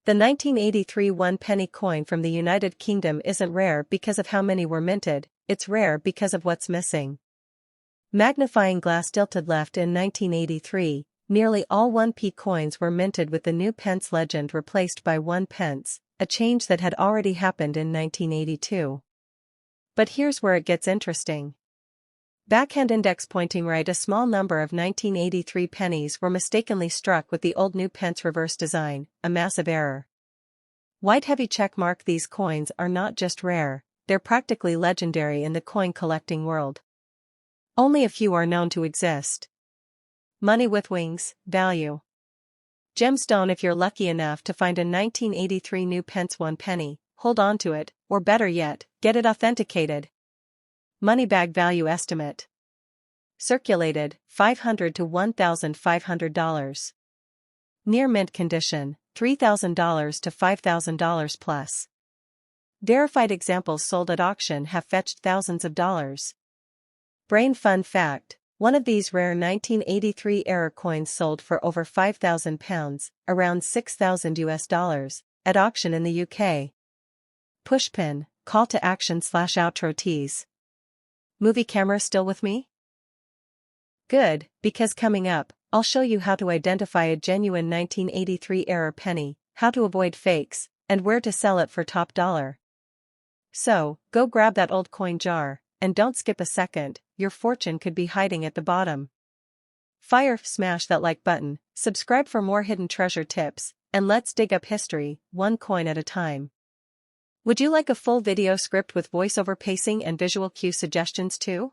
The 1983 one-penny coin from the United Kingdom isn't rare because of how many were minted, it's rare because of what's missing. Magnifying glass tilted left. In 1983, nearly all 1p coins were minted with the new pence legend replaced by 1 pence, a change that had already happened in 1982. But here's where it gets interesting. Backhand index pointing right. A small number of 1983 pennies were mistakenly struck with the old new pence reverse design, a massive error. White heavy check mark. These coins are not just rare, they're practically legendary in the coin collecting world. Only a few are known to exist. Money with wings, value. Gemstone. If you're lucky enough to find a 1983 new pence 1 penny, hold on to it, or better yet, get it authenticated. Money bag value estimate. Circulated, $500 to $1,500. Near mint condition, $3,000 to $5,000 plus. Verified examples sold at auction have fetched thousands of dollars. Brain fun fact, one of these rare 1983 error coins sold for over £5,000, around $6,000 at auction in the UK. Pushpin, call to action / outro tease. Movie camera still with me? Good, because coming up, I'll show you how to identify a genuine 1983 error penny, how to avoid fakes, and where to sell it for top dollar. So, go grab that old coin jar, and don't skip a second, your fortune could be hiding at the bottom. Smash that like button, subscribe for more hidden treasure tips, and let's dig up history, one coin at a time. Would you like a full video script with voiceover pacing and visual cue suggestions too?